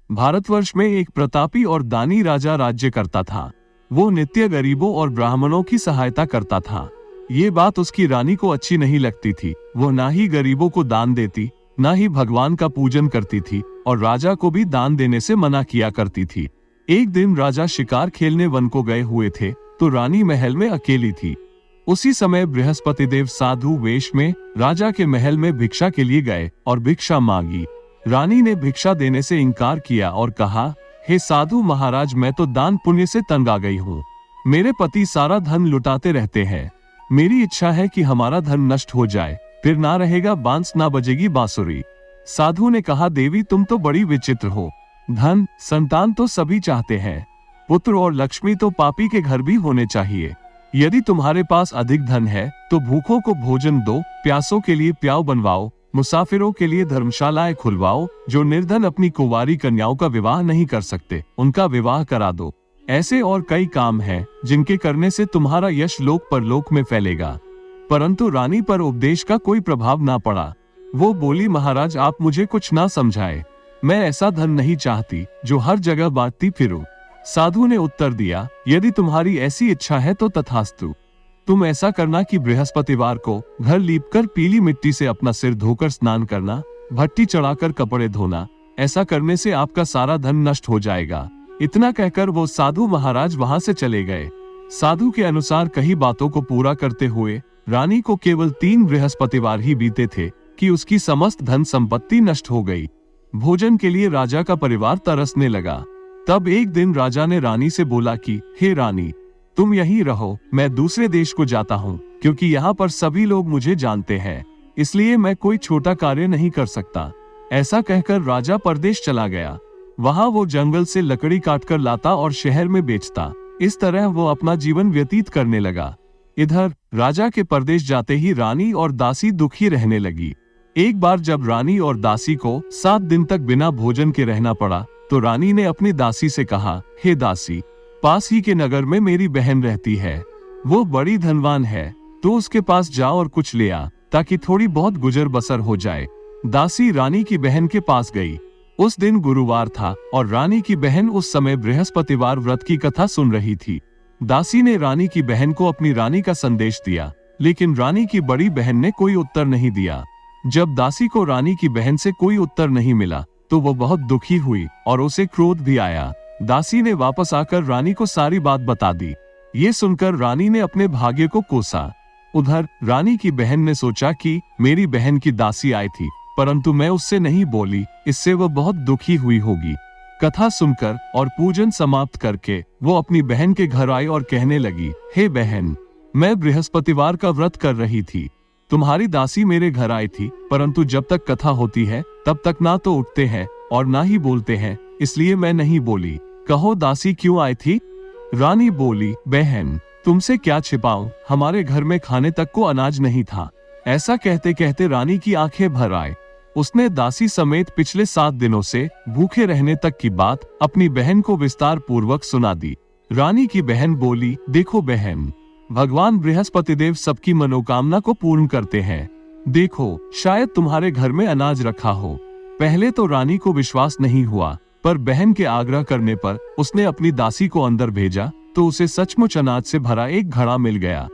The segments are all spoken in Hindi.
भारतवर्ष में एक प्रतापी और दानी राजा राज्य करता था। वो नित्य गरीबों और ब्राह्मणों की सहायता करता था। ये बात उसकी रानी को अच्छी नहीं लगती थी। वो ना ही गरीबों को दान देती, ना ही भगवान का पूजन करती थी और राजा को भी दान देने से मना किया करती थी। एक दिन राजा शिकार खेलने वन को गए हुए थे तो रानी महल में अकेली थी। उसी समय बृहस्पति देव साधु वेश में राजा के महल में भिक्षा के लिए गए और भिक्षा मांगी। रानी ने भिक्षा देने से इनकार किया और कहा, हे साधु महाराज, मैं तो दान पुण्य से तंग आ गई हूँ। मेरे पति सारा धन लुटाते रहते हैं। मेरी इच्छा है कि हमारा धन नष्ट हो जाए, फिर ना रहेगा बांस ना बजेगी बांसुरी। साधु ने कहा, देवी तुम तो बड़ी विचित्र हो। धन संतान तो सभी चाहते हैं, पुत्र और लक्ष्मी तो पापी के घर भी होने चाहिए। यदि तुम्हारे पास अधिक धन है तो भूखों को भोजन दो, प्यासों के लिए प्याऊ बनवाओ, मुसाफिरों के लिए धर्मशालाएं खुलवाओ, जो निर्धन अपनी कुंवारी कन्याओं का विवाह नहीं कर सकते उनका विवाह करा दो। ऐसे और कई काम हैं जिनके करने से तुम्हारा यश लोक परलोक में फैलेगा। परंतु रानी पर उपदेश का कोई प्रभाव ना पड़ा। वो बोली, महाराज आप मुझे कुछ ना समझाए, मैं ऐसा धन नहीं चाहती जो हर जगह बांटती फिरूं। साधु ने उत्तर दिया, यदि तुम्हारी ऐसी इच्छा है तो तथास्तु। तुम ऐसा करना कि बृहस्पतिवार को घर लीपकर पीली मिट्टी से अपना सिर धोकर स्नान करना, भट्टी चढ़ाकर कपड़े धोना। ऐसा करने से आपका सारा धन नष्ट हो जाएगा। इतना कहकर वो साधु महाराज वहां से चले गए। साधु के अनुसार कई बातों को पूरा करते हुए रानी को केवल 3 बृहस्पतिवार ही बीते थे कि उसकी समस्त धन संपत्ति नष्ट हो गई। भोजन के लिए राजा का परिवार तरसने लगा। तब एक दिन राजा ने रानी से बोला कि हे रानी, तुम यहीं रहो, मैं दूसरे देश को जाता हूँ, क्योंकि यहाँ पर सभी लोग मुझे जानते हैं, इसलिए मैं कोई छोटा कार्य नहीं कर सकता। ऐसा कहकर राजा परदेश चला गया। वहाँ वो जंगल से लकड़ी काटकर लाता और शहर में बेचता। इस तरह वो अपना जीवन व्यतीत करने लगा। इधर राजा के परदेश जाते ही रानी और दासी दुखी रहने लगी। एक बार जब रानी और दासी को 7 दिन तक बिना भोजन के रहना पड़ा तो रानी ने अपनी दासी से कहा, हे दासी, पास ही के नगर में मेरी बहन रहती है, वो बड़ी धनवान है, तो उसके पास जा और कुछ ले आ, ताकि थोड़ी बहुत गुजर बसर हो जाए। दासी रानी की बहन के पास गई। उस दिन गुरुवार था और रानी की बहन उस समय बृहस्पतिवार व्रत की कथा सुन रही थी। दासी ने रानी की बहन को अपनी रानी का संदेश दिया, लेकिन रानी की बड़ी बहन ने कोई उत्तर नहीं दिया। जब दासी को रानी की बहन से कोई उत्तर नहीं मिला तो वो बहुत दुखी हुई और उसे क्रोध भी आया। दासी ने वापस आकर रानी को सारी बात बता दी। ये सुनकर रानी ने अपने भाग्य को कोसा। उधर रानी की बहन ने सोचा कि मेरी बहन की दासी आई थी, परंतु मैं उससे नहीं बोली, इससे वह बहुत दुखी हुई होगी। कथा सुनकर और पूजन समाप्त करके वो अपनी बहन के घर आई और कहने लगी, हे बहन, मैं बृहस्पतिवार का व्रत कर रही थी। तुम्हारी दासी मेरे घर आई थी, परंतु जब तक कथा होती है तब तक ना तो उठते हैं और ना ही बोलते हैं, इसलिए मैं नहीं बोली। कहो दासी क्यों आई थी? रानी बोली, बहन तुमसे क्या छिपाऊं, हमारे घर में खाने तक को अनाज नहीं था। ऐसा कहते कहते रानी की आंखें भर आए। उसने दासी समेत पिछले 7 दिनों से भूखे रहने तक की बात अपनी बहन को विस्तार पूर्वक सुना दी। रानी की बहन बोली, देखो बहन, भगवान बृहस्पति देव सबकी मनोकामना को पूर्ण करते हैं। देखो, शायद तुम्हारे घर में अनाज रखा हो। पहले तो रानी को विश्वास नहीं हुआ, पर बहन के आग्रह करने पर उसने अपनी दासी को अंदर भेजा तो उसे सचमुच अनाज से भरा एक घड़ा मिल गया।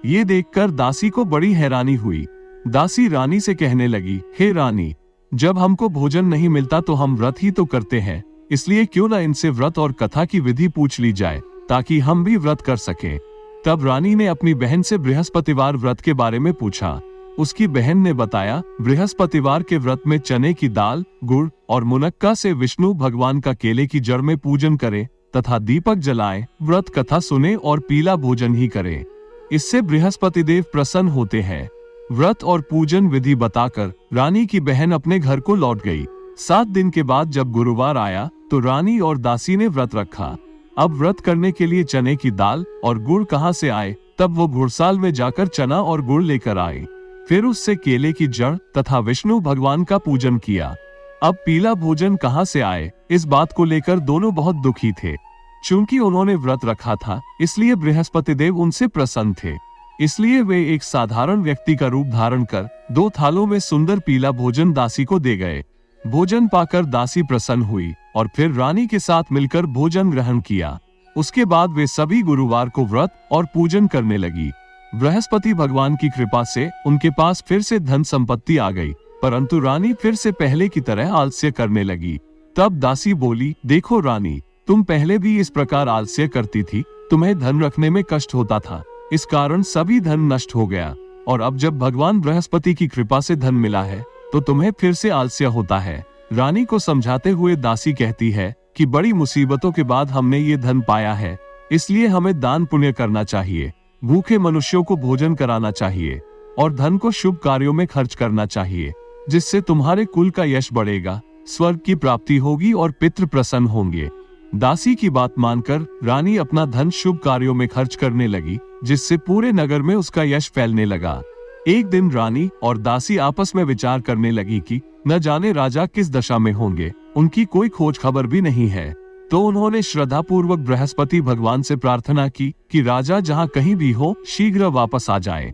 ये देखकर दासी को बड़ी हैरानी हुई। दासी रानी से कहने लगी, हे रानी, जब हमको भोजन नहीं मिलता तो हम व्रत ही तो करते हैं, इसलिए क्यों ना इनसे व्रत और कथा की विधि पूछ ली जाए ताकि हम भी व्रत कर सकें। तब रानी ने अपनी बहन से बृहस्पतिवार व्रत के बारे में पूछा। उसकी बहन ने बताया, बृहस्पतिवार के व्रत में चने की दाल, गुड़ और मुनक्का से विष्णु भगवान का केले की जड़ में पूजन करें तथा दीपक जलाएं, व्रत कथा सुने और पीला भोजन ही करें। इससे बृहस्पति देव प्रसन्न होते हैं। व्रत और पूजन विधि बताकर रानी की बहन अपने घर को लौट गई। 7 दिन के बाद जब गुरुवार आया तो रानी और दासी ने व्रत रखा। अब व्रत करने के लिए चने की दाल और गुड़ कहाँ से आए? तब वो घुड़साल में जाकर चना और गुड़ लेकर आए। फिर उससे केले की जड़ तथा विष्णु भगवान का पूजन किया। अब पीला भोजन कहाँ से आए? इस बात को लेकर दोनों बहुत दुखी थे। चूंकि उन्होंने व्रत रखा था, इसलिए बृहस्पति देव उनसे प्रसन्न थे। इसलिए वे एक साधारण व्यक्ति का रूप धारण कर 2 थालों में सुंदर पीला भोजन दासी को दे गए। भोजन पाकर दासी प्रसन्न हुई और फिर रानी के साथ मिलकर भोजन ग्रहण किया। उसके बाद वे सभी गुरुवार को व्रत और पूजन करने लगी। बृहस्पति भगवान की कृपा से उनके पास फिर से धन संपत्ति आ गई, परंतु रानी फिर से पहले की तरह आलस्य करने लगी। तब दासी बोली, देखो रानी, तुम पहले भी इस प्रकार आलस्य करती थी, तुम्हें धन रखने में कष्ट होता था, इस कारण सभी धन नष्ट हो गया, और अब जब भगवान बृहस्पति की कृपा से धन मिला है तो तुम्हें फिर से आलस्य होता है। रानी को समझाते हुए दासी कहती है कि बड़ी मुसीबतों के बाद हमने ये धन पाया है, इसलिए हमें दान पुण्य करना चाहिए, भूखे मनुष्यों को भोजन कराना चाहिए और धन को शुभ कार्यों में खर्च करना चाहिए, जिससे तुम्हारे कुल का यश बढ़ेगा, स्वर्ग की प्राप्ति होगी और पितृ प्रसन्न होंगे। दासी की बात मानकर रानी अपना धन शुभ कार्यों में खर्च करने लगी, जिससे पूरे नगर में उसका यश फैलने लगा। एक दिन रानी और दासी आपस में विचार करने लगी कि न जाने राजा किस दशा में होंगे, उनकी कोई खोज खबर भी नहीं है। तो उन्होंने श्रद्धापूर्वक बृहस्पति भगवान से प्रार्थना की कि राजा जहाँ कहीं भी हो शीघ्र वापस आ जाए।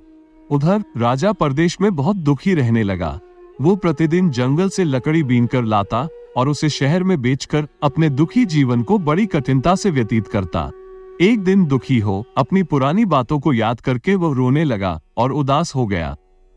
उधर राजा परदेश में बहुत दुखी रहने लगा। वो प्रतिदिन जंगल से लकड़ी बीनकर लाता और उसे शहर में बेचकर अपने दुखी जीवन को बड़ी कठिनता से व्यतीत करता। एक दिन दुखी हो अपनी पुरानी बातों को याद करके वो रोने लगा और उदास हो गया।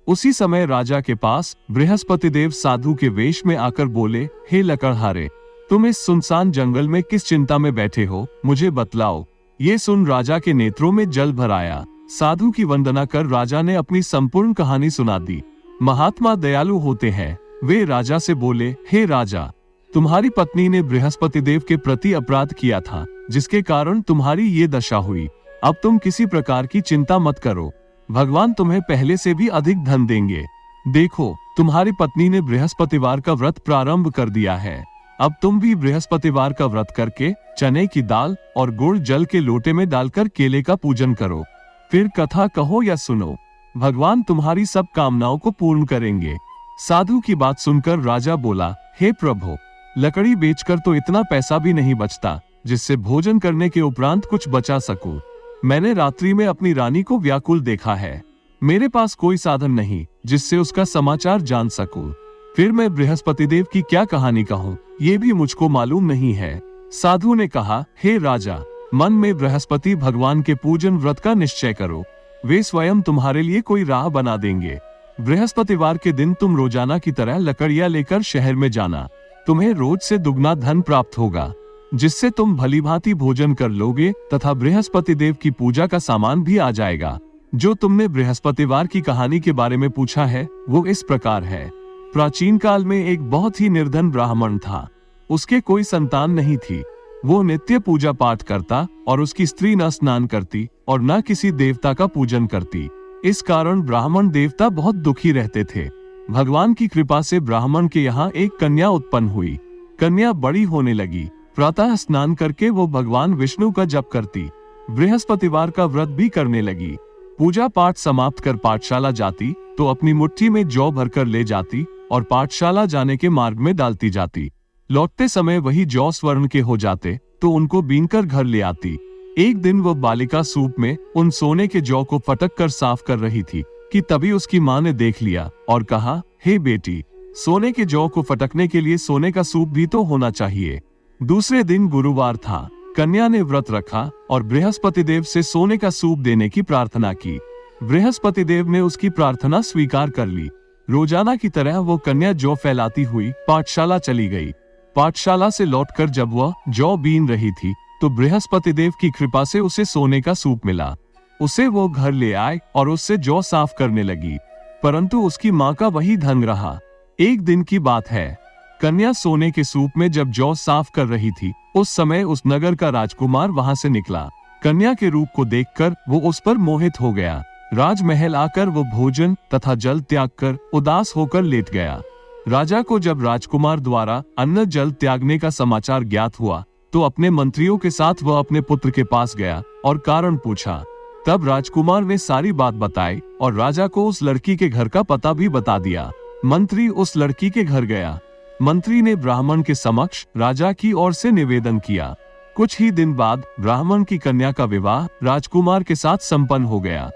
उसी समय राजा के पास बृहस्पति देव साधु के वेश में आकर बोले, हे लकड़हारे, तुम इस सुनसान जंगल में किस चिंता में बैठे हो, मुझे बतलाओ। ये सुन राजा के नेत्रों में जल भर आया। साधु की वंदना कर राजा ने अपनी संपूर्ण कहानी सुना दी। महात्मा दयालु होते हैं। वे राजा से बोले, हे राजा, तुम्हारी पत्नी ने बृहस्पति देव के प्रति अपराध किया था, जिसके कारण तुम्हारी ये दशा हुई। अब तुम किसी प्रकार की चिंता मत करो, भगवान तुम्हें पहले से भी अधिक धन देंगे। देखो, तुम्हारी पत्नी ने बृहस्पतिवार का व्रत प्रारंभ कर दिया है। अब तुम भी बृहस्पतिवार का व्रत करके चने की दाल और गुड़ जल के लोटे में डालकर केले का पूजन करो। फिर कथा कहो या सुनो, भगवान तुम्हारी सब कामनाओं को पूर्ण करेंगे। साधु की बात सुनकर राजा बोला, हे प्रभु, लकड़ी बेचकर तो इतना पैसा भी नहीं बचता जिससे भोजन करने के उपरांत कुछ बचा सकूं। मैंने रात्रि में अपनी रानी को व्याकुल देखा है। मेरे पास कोई साधन नहीं जिससे उसका समाचार जान सकूं। फिर मैं बृहस्पति देव की क्या कहानी कहूँ, ये भी मुझको मालूम नहीं है। साधु ने कहा, हे राजा, मन में बृहस्पति भगवान के पूजन व्रत का निश्चय करो, वे स्वयं तुम्हारे लिए कोई राह बना देंगे। बृहस्पतिवार के दिन तुम रोजाना की तरह लकड़ियां लेकर शहर में जाना। तुम्हें रोज से दुगना धन प्राप्त होगा, जिससे तुम भलीभांति भोजन कर लोगे तथा बृहस्पति देव की पूजा का सामान भी आ जाएगा। जो तुमने बृहस्पतिवार की कहानी के बारे में पूछा है वो इस प्रकार है। प्राचीन काल में एक बहुत ही निर्धन ब्राह्मण था। उसके कोई संतान नहीं थी। वो नित्य पूजा पाठ करता और उसकी स्त्री न स्नान करती और न किसी देवता का पूजन करती। इस कारण ब्राह्मण देवता बहुत दुखी रहते थे। भगवान की कृपा से ब्राह्मण के यहाँ एक कन्या उत्पन्न हुई। कन्या बड़ी होने लगी। प्रातः स्नान करके वो भगवान विष्णु का जप करती, बृहस्पतिवार का व्रत भी करने लगी। पूजा पाठ समाप्त कर पाठशाला जाती तो अपनी मुट्ठी में जौ भरकर ले जाती और पाठशाला जाने के मार्ग में डालती जाती। लौटते समय वही जौ स्वर्ण के हो जाते तो उनको बीनकर घर ले आती। एक दिन वो बालिका सूप में उन सोने के जौ को फटक कर साफ कर रही थी कि तभी उसकी माँ ने देख लिया और कहा, हे बेटी, सोने के जौ को फटकने के लिए सोने का सूप भी तो होना चाहिए। दूसरे दिन गुरुवार था। कन्या ने व्रत रखा और बृहस्पति देव से सोने का सूप देने की प्रार्थना की। बृहस्पति देव ने उसकी प्रार्थना स्वीकार कर ली। रोजाना की तरह वो कन्या जौ फैलाती हुई पाठशाला चली गई। पाठशाला से लौटकर जब वह जौ बीन रही थी तो बृहस्पति देव की कृपा से उसे सोने का सूप मिला। उसे वो घर ले आए और उससे जौ साफ करने लगी, परंतु उसकी माँ का वही ढंग रहा। एक दिन की बात है, कन्या सोने के सूप में जब जौ साफ कर रही थी उस समय उस नगर का राजकुमार वहां से निकला। कन्या के रूप को देखकर वो उस पर मोहित हो गया। राजमहल आकर वो भोजन तथा जल त्याग कर उदास होकर लेट गया। राजा को जब राजकुमार द्वारा अन्न जल त्यागने का समाचार ज्ञात हुआ तो अपने मंत्रियों के साथ वह अपने पुत्र के पास गया और कारण पूछा। तब राजकुमार ने सारी बात बताई और राजा को उस लड़की के घर का पता भी बता दिया। मंत्री उस लड़की के घर गया। मंत्री ने ब्राह्मण के समक्ष राजा की ओर से निवेदन किया। कुछ ही दिन बाद ब्राह्मण की कन्या का विवाह राजकुमार के साथ संपन्न हो गया।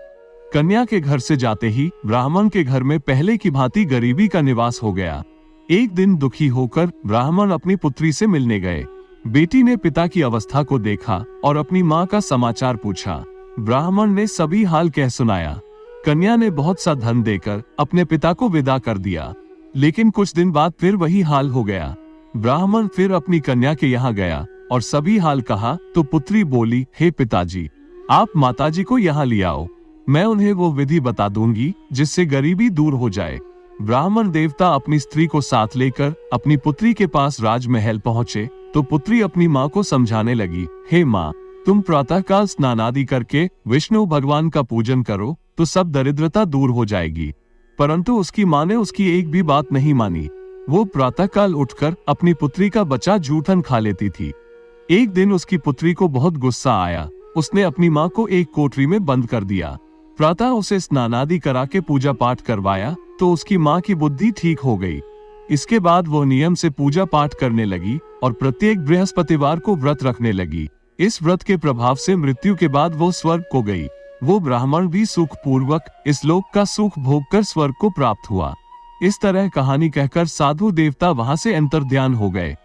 कन्या के घर से जाते ही ब्राह्मण के घर में पहले की भांति गरीबी का निवास हो गया। एक दिन दुखी होकर ब्राह्मण अपनी पुत्री से मिलने गए। बेटी ने पिता की अवस्था को देखा और अपनी माँ का समाचार पूछा। ब्राह्मण ने सभी हाल कह सुनाया। कन्या ने बहुत सा धन देकर अपने पिता को विदा कर दिया, लेकिन कुछ दिन बाद फिर वही हाल हो गया। ब्राह्मण फिर अपनी कन्या के यहाँ गया और सभी हाल कहा तो पुत्री बोली, हे पिताजी, आप माताजी को यहाँ ले आओ, मैं उन्हें वो विधि बता दूंगी जिससे गरीबी दूर हो जाए। ब्राह्मण देवता अपनी स्त्री को साथ लेकर अपनी पुत्री के पास राजमहल पहुंचे तो पुत्री अपनी माँ को समझाने लगी, हे माँ, तुम प्रातःकाल स्नान आदि करके विष्णु भगवान का पूजन करो तो सब दरिद्रता दूर हो जाएगी। परंतु उसकी माँ ने उसकी एक भी बात नहीं मानी। वो प्रातःकाल उठकर अपनी पुत्री का बचा जूठन खा लेती थी। एक दिन उसकी पुत्री को बहुत गुस्सा आया। उसने अपनी माँ को एक कोठरी में बंद कर दिया। प्रातः उसे स्नान आदि करा के पूजा पाठ करवाया तो उसकी माँ की बुद्धि ठीक हो गई। इसके बाद वो नियम से पूजा पाठ करने लगी और प्रत्येक बृहस्पतिवार को व्रत रखने लगी। इस व्रत के प्रभाव से मृत्यु के बाद वो स्वर्ग को गई। वो ब्राह्मण भी सुख पूर्वक इस लोक का सुख भोग कर स्वर्ग को प्राप्त हुआ। इस तरह कहानी कहकर साधु देवता वहां से अंतर्ध्यान हो गए।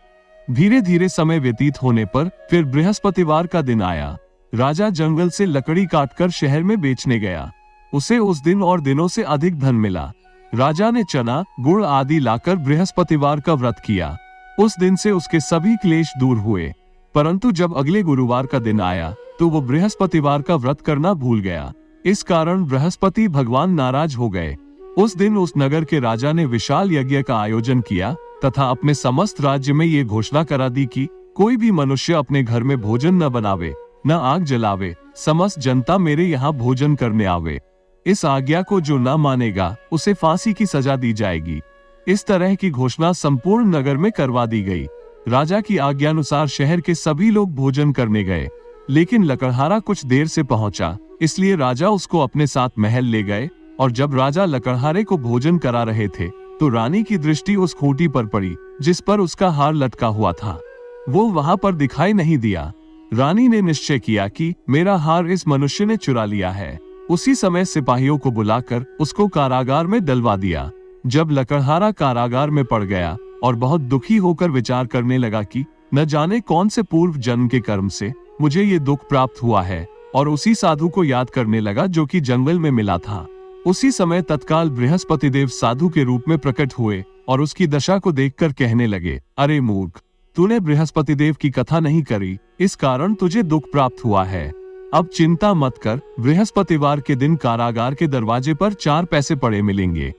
धीरे धीरे समय व्यतीत होने पर फिर बृहस्पतिवार का दिन आया। राजा जंगल से लकड़ी काटकर शहर में बेचने गया। उसे उस दिन और दिनों से अधिक धन मिला। राजा ने चना, गुड़ आदि लाकर बृहस्पतिवार का व्रत किया। उस दिन से उसके सभी क्लेश दूर हुए। परंतु जब अगले गुरुवार का दिन आया तो वो बृहस्पतिवार का व्रत करना भूल गया। इस कारण बृहस्पति भगवान नाराज हो गए। उस दिन उस नगर के राजा ने विशाल यज्ञ का आयोजन किया तथा अपने समस्त राज्य में ये घोषणा करा दी कि कोई भी मनुष्य अपने घर में भोजन न बनावे, न आग जलावे, समस्त जनता मेरे यहाँ भोजन करने आवे। इस आज्ञा को जो न मानेगा उसे फांसी की सजा दी जाएगी। इस तरह की घोषणा संपूर्ण नगर में करवा दी गई। राजा की आज्ञानुसार शहर के सभी लोग भोजन करने गए, लेकिन लकड़हारा कुछ देर से पहुंचा, इसलिए राजा उसको अपने साथ महल ले गए। और जब राजा लकड़हारे को भोजन करा रहे थे तो रानी की दृष्टि उस खूंटी पर पड़ी जिस पर उसका हार लटका हुआ था। वो वहां पर दिखाई नहीं दिया। रानी ने निश्चय किया कि मेरा हार इस मनुष्य ने चुरा लिया है। उसी समय सिपाहियों को बुलाकर उसको कारागार में डलवा दिया। जब लकड़हारा कारागार में पड़ गया और बहुत दुखी होकर विचार करने लगा कि न जाने कौन से पूर्व जन्म के कर्म से मुझे ये दुख प्राप्त हुआ है, और उसी साधु को याद करने लगा जो कि जंगल में मिला था। उसी समय तत्काल बृहस्पति देव साधु के रूप में प्रकट हुए और उसकी दशा को देखकर कहने लगे, अरे मूर्ख, तूने बृहस्पति देव की कथा नहीं करी, इस कारण तुझे दुख प्राप्त हुआ है। अब चिंता मत कर, बृहस्पतिवार के दिन कारागार के दरवाजे पर 4 पैसे पड़े मिलेंगे।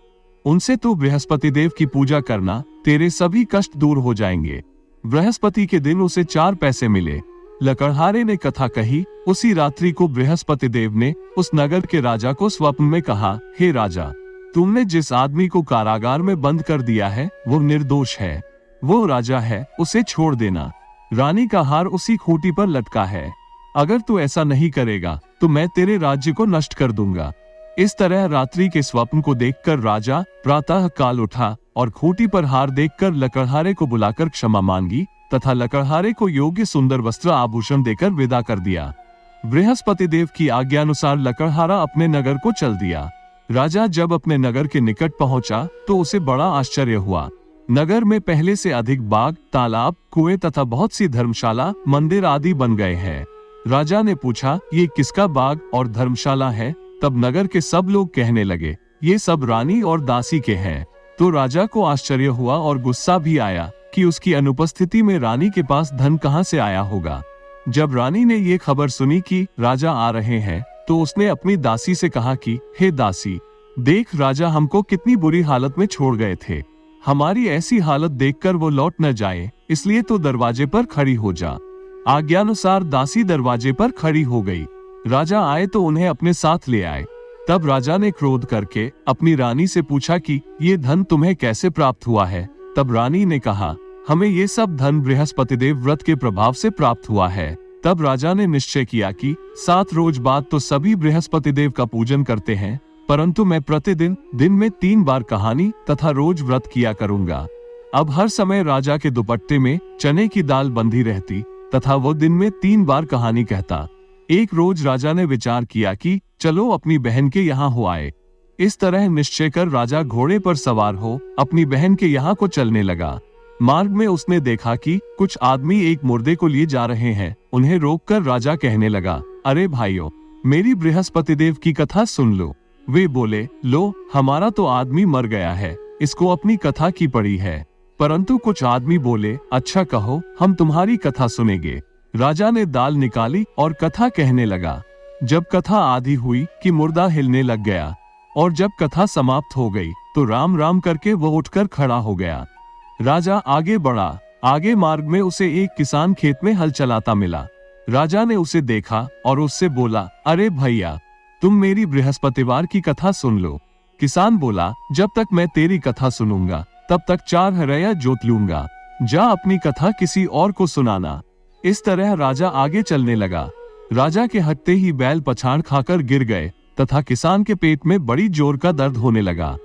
उनसे तू बृहस्पति देव की पूजा करना, तेरे सभी कष्ट दूर हो जाएंगे। बृहस्पति के दिन उसे 4 पैसे मिले। लकड़हारे ने कथा कही। उसी रात्रि को बृहस्पति देव ने उस नगर के राजा को स्वप्न में कहा, हे राजा, तुमने जिस आदमी को कारागार में बंद कर दिया है वो निर्दोष है, वो राजा है, उसे छोड़ देना। रानी का हार उसी खूंटी पर लटका है। अगर तू ऐसा नहीं करेगा तो मैं तेरे राज्य को नष्ट कर दूंगा। इस तरह रात्रि के स्वप्न को देखकर राजा प्रातः काल उठा और खूंटी पर हार देखकर लकड़हारे को बुलाकर क्षमा मांगी तथा लकड़हारे को योग्य सुंदर वस्त्र आभूषण देकर विदा कर दिया। बृहस्पति देव की आज्ञानुसार लकड़हारा अपने नगर को चल दिया। राजा जब अपने नगर के निकट पहुंचा तो उसे बड़ा आश्चर्य हुआ। नगर में पहले से अधिक बाग, तालाब, कुएं तथा बहुत सी धर्मशाला, मंदिर आदि बन गए हैं। राजा ने पूछा, ये किसका बाग और धर्मशाला है? तब नगर के सब लोग कहने लगे, ये सब रानी और दासी के हैं। तो राजा को आश्चर्य हुआ और गुस्सा भी आया कि उसकी अनुपस्थिति में रानी के पास धन कहां से आया होगा। जब रानी ने ये खबर सुनी कि राजा आ रहे हैं तो उसने अपनी दासी से कहा कि हे दासी, देख राजा हमको कितनी बुरी हालत में छोड़ गए थे। हमारी ऐसी हालत देखकर वो लौट न जाए, इसलिए तो दरवाजे पर खड़ी हो जा। आज्ञानुसार दासी दरवाजे पर खड़ी हो गई। राजा आए तो उन्हें अपने साथ ले आए। तब राजा ने क्रोध करके अपनी रानी से पूछा कि ये धन तुम्हें कैसे प्राप्त हुआ है? तब रानी ने कहा, हमें ये सब धन बृहस्पति देव व्रत के प्रभाव से प्राप्त हुआ है। तब राजा ने निश्चय किया कि 7 रोज बाद तो सभी बृहस्पति देव का पूजन करते हैं, परंतु मैं प्रतिदिन दिन में 3 बार कहानी तथा रोज व्रत किया करूंगा। अब हर समय राजा के दुपट्टे में चने की दाल बंधी रहती तथा वो दिन में 3 बार कहानी कहता। एक रोज राजा ने विचार किया कि चलो अपनी बहन के यहाँ हो आए। इस तरह निश्चय कर राजा घोड़े पर सवार हो अपनी बहन के यहाँ को चलने लगा। मार्ग में उसने देखा कि कुछ आदमी एक मुर्दे को लिए जा रहे हैं। उन्हें रोककर राजा कहने लगा, अरे भाइयों, मेरी बृहस्पति देव की कथा सुन लो। वे बोले, लो, हमारा तो आदमी मर गया है, इसको अपनी कथा की पड़ी है। परंतु कुछ आदमी बोले, अच्छा कहो, हम तुम्हारी कथा सुनेंगे। राजा ने दाल निकाली और कथा कहने लगा। जब कथा आधी हुई कि मुर्दा हिलने लग गया और जब कथा समाप्त हो गई तो राम राम करके वो उठकर खड़ा हो गया। राजा आगे बढ़ा। आगे मार्ग में उसे एक किसान खेत में हल चलाता मिला। राजा ने उसे देखा और उससे बोला, अरे भैया, तुम मेरी बृहस्पतिवार की कथा सुन लो। किसान बोला, जब तक मैं तेरी कथा सुनूंगा तब तक 4 हरया जोत लूंगा। जा अपनी कथा किसी और को सुनाना। इस तरह राजा आगे चलने लगा। राजा के हटते ही बैल पछाड़ खाकर गिर गए तथा किसान के पेट में बड़ी जोर का दर्द होने लगा।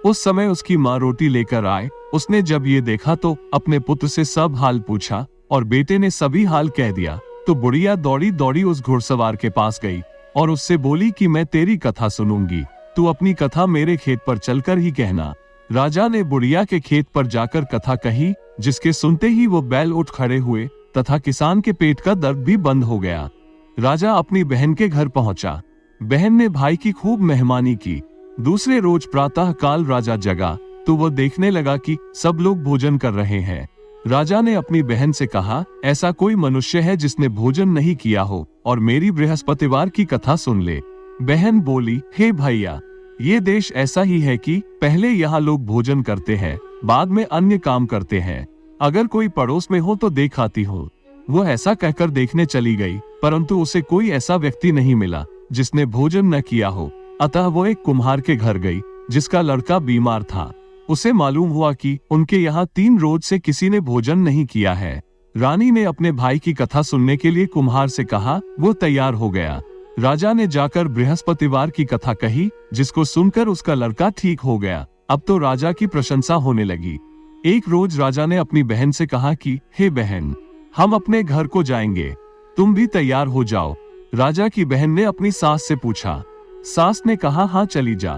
उस समय उसकी माँ रोटी लेकर आए। उसने जब ये देखा तो अपने पुत्र से सब हाल पूछा और बेटे ने सभी हाल कह दिया। तो बुढ़िया दौड़ी दौड़ी उस घुड़सवार के पास गई और उससे बोली कि मैं तेरी कथा सुनूंगी, तू अपनी कथा मेरे खेत पर चलकर ही कहना। राजा ने बुढ़िया के खेत पर जाकर कथा कही, जिसके सुनते ही वो बैल उठ खड़े हुए तथा किसान के पेट का दर्द भी बंद हो गया। राजा अपनी बहन के घर पहुंचा। बहन ने भाई की खूब मेहमानी की। दूसरे रोज प्रातः काल राजा जगा तो वो देखने लगा कि सब लोग भोजन कर रहे हैं। राजा ने अपनी बहन से कहा, ऐसा कोई मनुष्य है जिसने भोजन नहीं किया हो और मेरी बृहस्पतिवार की कथा सुन ले। बहन बोली, हे भैया, ये देश ऐसा ही है कि पहले यहाँ लोग भोजन करते हैं, बाद में अन्य काम करते हैं। अगर कोई पड़ोस में हो तो देख आती हो। वो ऐसा कहकर देखने चली गई, परंतु उसे कोई ऐसा व्यक्ति नहीं मिला जिसने भोजन न किया हो। अतः वो एक कुम्हार के घर गई जिसका लड़का बीमार था। उसे मालूम हुआ कि उनके यहाँ 3 रोज से किसी ने भोजन नहीं किया है। रानी ने अपने भाई की कथा सुनने के लिए कुम्हार से कहा। वो तैयार हो गया। राजा ने जाकर बृहस्पतिवार की कथा कही, जिसको सुनकर उसका लड़का ठीक हो गया। अब तो राजा की प्रशंसा होने लगी। एक रोज राजा ने अपनी बहन से कहा कि हे बहन, हम अपने घर को जाएंगे, तुम भी तैयार हो जाओ। राजा की बहन ने अपनी सास से पूछा। सास ने कहा, हाँ चली जा,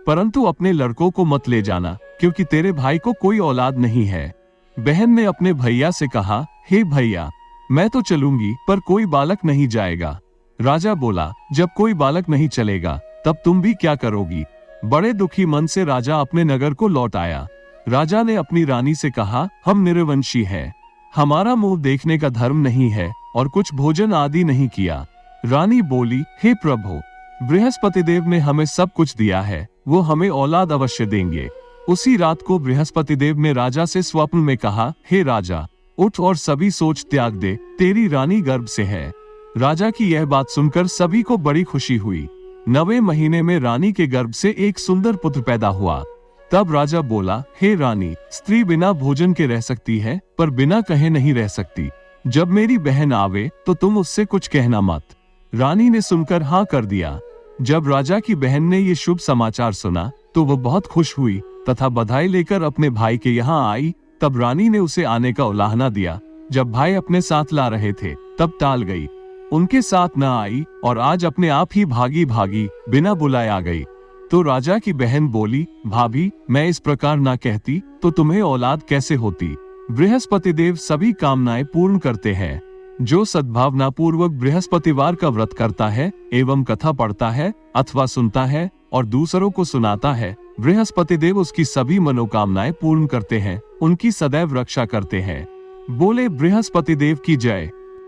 परंतु अपने लड़कों को मत ले जाना, क्योंकि तेरे भाई को कोई औलाद नहीं है। बहन ने अपने भैया से कहा, हे भैया, मैं तो चलूंगी पर कोई बालक नहीं जाएगा। राजा बोला, जब कोई बालक नहीं चलेगा तब तुम भी क्या करोगी। बड़े दुखी मन से राजा अपने नगर को लौट आया। राजा ने अपनी रानी से कहा, हम निरवंशी हैं, हमारा मुंह देखने का धर्म नहीं है और कुछ भोजन आदि नहीं किया। रानी बोली, हे प्रभु, बृहस्पति देव ने हमें सब कुछ दिया है, वो हमें औलाद अवश्य देंगे। उसी रात को बृहस्पति देव ने राजा से स्वप्न में कहा, हे राजा, उठ और सभी सोच त्याग दे, तेरी रानी गर्भ से है। राजा की यह बात सुनकर सभी को बड़ी खुशी हुई। 9वें महीने में रानी के गर्भ से एक सुंदर पुत्र पैदा हुआ। तब राजा बोला, हे रानी, स्त्री बिना भोजन के रह सकती है पर बिना कहे नहीं रह सकती। जब मेरी बहन आवे तो तुम उससे कुछ कहना मत। रानी ने सुनकर हाँ कर दिया। जब राजा की बहन ने ये शुभ समाचार सुना तो वह बहुत खुश हुई तथा बधाई लेकर अपने भाई के यहाँ आई। तब रानी ने उसे आने का उलाहना दिया। जब भाई अपने साथ ला रहे थे तब टाल गई, उनके साथ न आई और आज अपने आप ही भागी भागी बिना बुलाए आ गई। तो राजा की बहन बोली, भाभी, मैं इस प्रकार ना कहती तो तुम्हें औलाद कैसे होती। बृहस्पति देव सभी कामनाएं पूर्ण करते हैं। जो सद्भावना पूर्वक बृहस्पतिवार का व्रत करता है एवं कथा पढ़ता है अथवा सुनता है और दूसरों को सुनाता है, बृहस्पति देव उसकी सभी मनोकामनाएं पूर्ण करते हैं, उनकी सदैव रक्षा करते हैं। बोले बृहस्पति देव की जय।